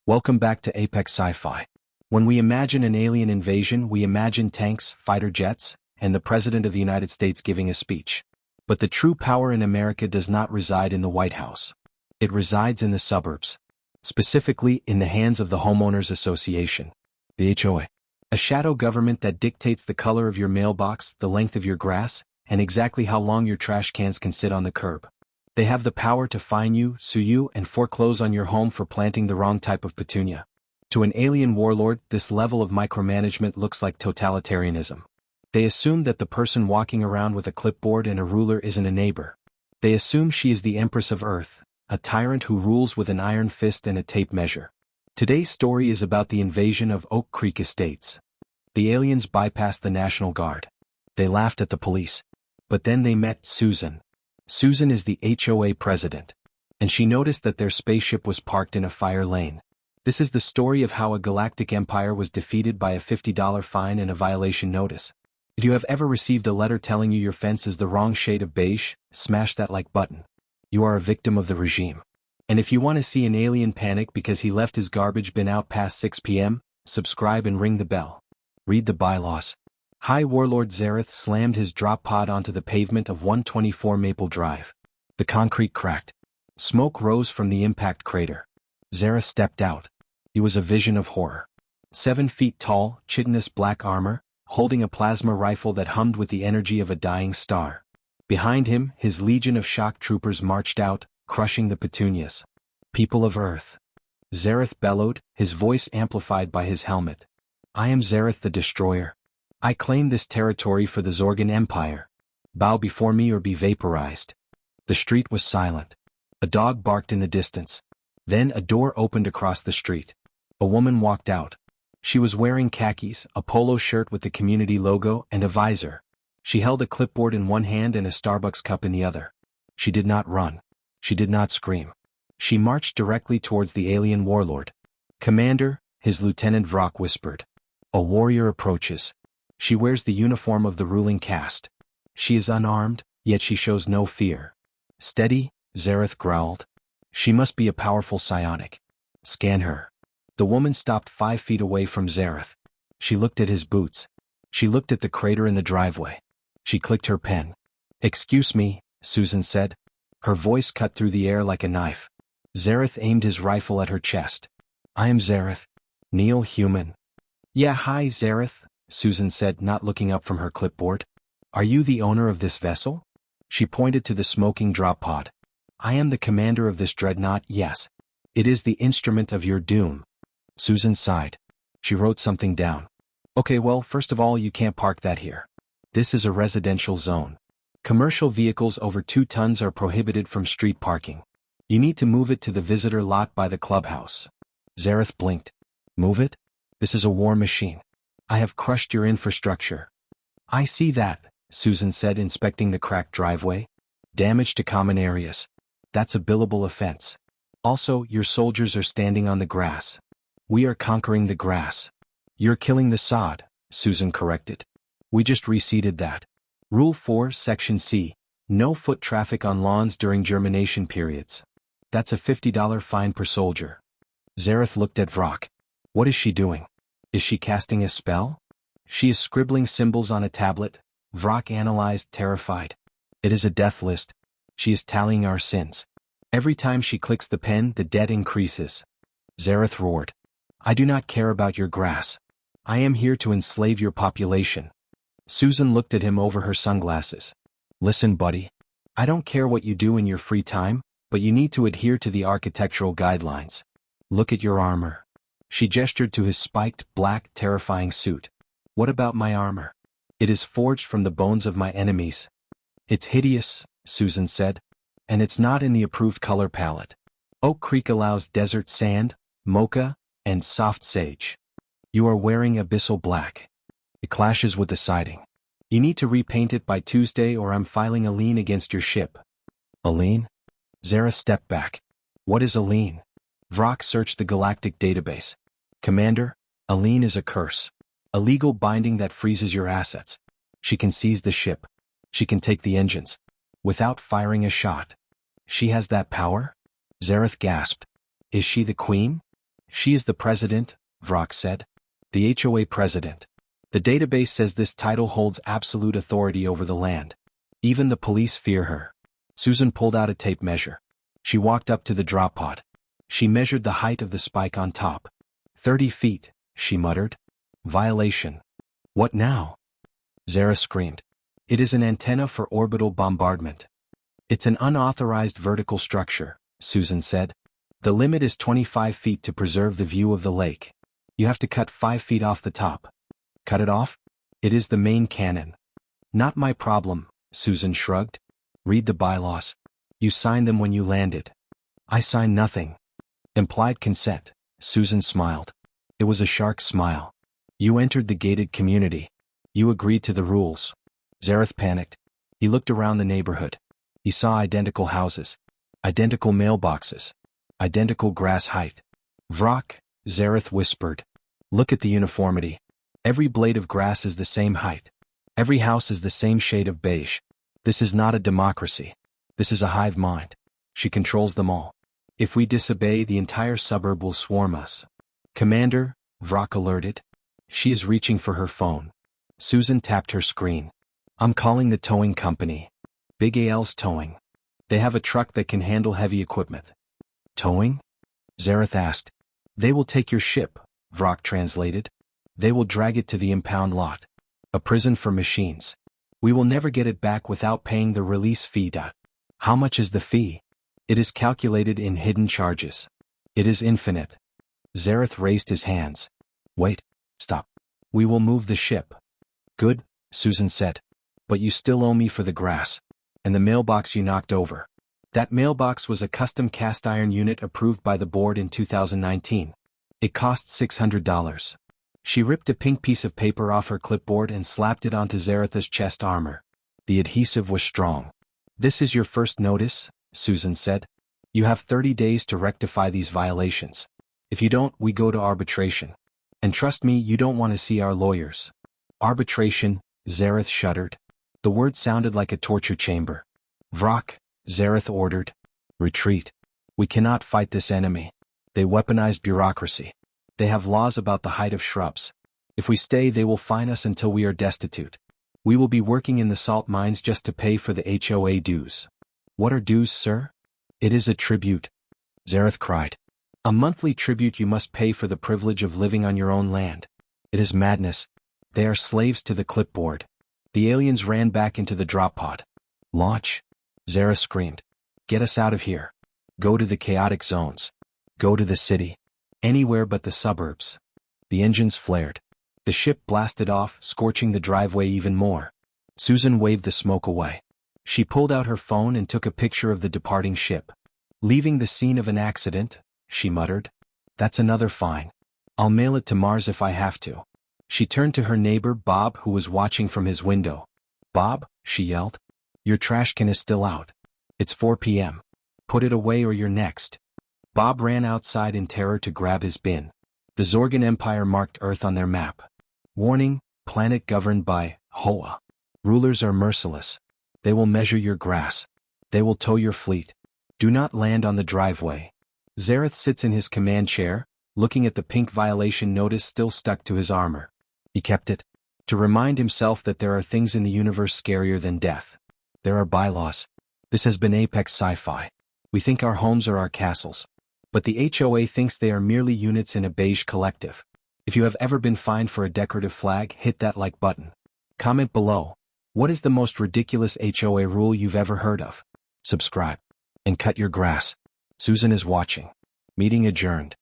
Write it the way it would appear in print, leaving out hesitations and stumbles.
Welcome back to Apex Sci-Fi. When we imagine an alien invasion, we imagine tanks, fighter jets, and the President of the United States giving a speech. But the true power in America does not reside in the White House. It resides in the suburbs. Specifically, in the hands of the Homeowners Association, the HOA. A shadow government that dictates the color of your mailbox, the length of your grass, and exactly how long your trash cans can sit on the curb. They have the power to fine you, sue you, and foreclose on your home for planting the wrong type of petunia. To an alien warlord, this level of micromanagement looks like totalitarianism. They assume that the person walking around with a clipboard and a ruler isn't a neighbor. They assume she is the Empress of Earth, a tyrant who rules with an iron fist and a tape measure. Today's story is about the invasion of Oak Creek Estates. The aliens bypassed the National Guard. They laughed at the police. But then they met Susan. Susan is the HOA president. And she noticed that their spaceship was parked in a fire lane. This is the story of how a galactic empire was defeated by a $50 fine and a violation notice. If you have ever received a letter telling you your fence is the wrong shade of beige, smash that like button. You are a victim of the regime. And if you want to see an alien panic because he left his garbage bin out past 6 p.m., subscribe and ring the bell. Read the bylaws. High Warlord Zareth slammed his drop pod onto the pavement of 124 Maple Drive. The concrete cracked. Smoke rose from the impact crater. Zareth stepped out. He was a vision of horror. 7 feet tall, chitinous black armor, holding a plasma rifle that hummed with the energy of a dying star. Behind him, his legion of shock troopers marched out, crushing the petunias. People of Earth. Zareth bellowed, his voice amplified by his helmet. I am Zareth the Destroyer. I claim this territory for the Zorgan Empire. Bow before me or be vaporized. The street was silent. A dog barked in the distance. Then a door opened across the street. A woman walked out. She was wearing khakis, a polo shirt with the community logo, and a visor. She held a clipboard in one hand and a Starbucks cup in the other. She did not run. She did not scream. She marched directly towards the alien warlord. Commander, his Lieutenant Vrock whispered. A warrior approaches. She wears the uniform of the ruling caste. She is unarmed, yet she shows no fear. Steady, Zareth growled. She must be a powerful psionic. Scan her. The woman stopped 5 feet away from Zareth. She looked at his boots. She looked at the crater in the driveway. She clicked her pen. Excuse me, Susan said. Her voice cut through the air like a knife. Zareth aimed his rifle at her chest. I am Zareth. Neil Human. Yeah, hi, Zareth, Susan said, not looking up from her clipboard. Are you the owner of this vessel? She pointed to the smoking drop pod. I am the commander of this dreadnought, yes. It is the instrument of your doom. Susan sighed. She wrote something down. Okay, well, first of all, you can't park that here. This is a residential zone. Commercial vehicles over 2 tons are prohibited from street parking. You need to move it to the visitor lot by the clubhouse. Zareth blinked. Move it? This is a war machine. I have crushed your infrastructure. I see that, Susan said, inspecting the cracked driveway. Damage to common areas. That's a billable offense. Also, your soldiers are standing on the grass. We are conquering the grass. You're killing the sod, Susan corrected. We just reseeded that. Rule 4, Section C. No foot traffic on lawns during germination periods. That's a $50 fine per soldier. Zareth looked at Vrock. What is she doing? Is she casting a spell? She is scribbling symbols on a tablet, Vrock analyzed, terrified. It is a death list. She is tallying our sins. Every time she clicks the pen, the debt increases. Zareth roared. I do not care about your grass. I am here to enslave your population. Susan looked at him over her sunglasses. Listen, buddy. I don't care what you do in your free time, but you need to adhere to the architectural guidelines. Look at your armor. She gestured to his spiked, black, terrifying suit. What about my armor? It is forged from the bones of my enemies. It's hideous, Susan said. And it's not in the approved color palette. Oak Creek allows desert sand, mocha, and soft sage. You are wearing abyssal black. It clashes with the siding. You need to repaint it by Tuesday or I'm filing a lien against your ship. A lien? Zareth stepped back. What is a lien? Vrock searched the galactic database. Commander, a lien is a curse. A legal binding that freezes your assets. She can seize the ship. She can take the engines. Without firing a shot. She has that power? Zareth gasped. Is she the queen? She is the president, Vrock said. The HOA president. The database says this title holds absolute authority over the land. Even the police fear her. Susan pulled out a tape measure. She walked up to the drop pod. She measured the height of the spike on top. 30 feet, she muttered. Violation. What now? Zareth screamed. It is an antenna for orbital bombardment. It's an unauthorized vertical structure, Susan said. The limit is 25 feet to preserve the view of the lake. You have to cut 5 feet off the top. Cut it off? It is the main cannon. Not my problem, Susan shrugged. Read the bylaws. You signed them when you landed. I signed nothing. Implied consent, Susan smiled. It was a shark smile. You entered the gated community. You agreed to the rules. Zareth panicked. He looked around the neighborhood. He saw identical houses. Identical mailboxes. Identical grass height. Vrock, Zareth whispered. Look at the uniformity. Every blade of grass is the same height. Every house is the same shade of beige. This is not a democracy. This is a hive mind. She controls them all. If we disobey, the entire suburb will swarm us. Commander, Vrock alerted. She is reaching for her phone. Susan tapped her screen. I'm calling the towing company. Big AL's towing. They have a truck that can handle heavy equipment. Towing? Zareth asked. They will take your ship, Vrock translated. They will drag it to the impound lot. A prison for machines. We will never get it back without paying the release fee. How much is the fee? It is calculated in hidden charges. It is infinite. Zareth raised his hands. Wait, stop. We will move the ship. Good, Susan said. But you still owe me for the grass. And the mailbox you knocked over. That mailbox was a custom cast iron unit approved by the board in 2019. It cost $600. She ripped a pink piece of paper off her clipboard and slapped it onto Zareth's chest armor. The adhesive was strong. This is your first notice, Susan said. You have 30 days to rectify these violations. If you don't, we go to arbitration. And trust me, you don't want to see our lawyers. Arbitration, Zareth shuddered. The word sounded like a torture chamber. Vrock, Zareth ordered. Retreat. We cannot fight this enemy. They weaponize bureaucracy. They have laws about the height of shrubs. If we stay, they will fine us until we are destitute. We will be working in the salt mines just to pay for the HOA dues. What are dues, sir? It is a tribute. Zareth cried. A monthly tribute you must pay for the privilege of living on your own land. It is madness. They are slaves to the clipboard. The aliens ran back into the drop pod. Launch? Zareth screamed. Get us out of here. Go to the chaotic zones. Go to the city. Anywhere but the suburbs. The engines flared. The ship blasted off, scorching the driveway even more. Susan waved the smoke away. She pulled out her phone and took a picture of the departing ship. Leaving the scene of an accident, she muttered. That's another fine. I'll mail it to Mars if I have to. She turned to her neighbor Bob, who was watching from his window. Bob, she yelled. Your trash can is still out. It's 4 p.m. Put it away or you're next. Bob ran outside in terror to grab his bin. The Zorgan Empire marked Earth on their map. Warning, planet governed by HOA. Rulers are merciless. They will measure your grass. They will tow your fleet. Do not land on the driveway. Zareth sits in his command chair, looking at the pink violation notice still stuck to his armor. He kept it. To remind himself that there are things in the universe scarier than death. There are bylaws. This has been apex sci-fi. We think our homes are our castles. But the HOA thinks they are merely units in a beige collective. If you have ever been fined for a decorative flag, hit that like button. Comment below. What is the most ridiculous HOA rule you've ever heard of? Subscribe. And cut your grass. Susan is watching. Meeting adjourned.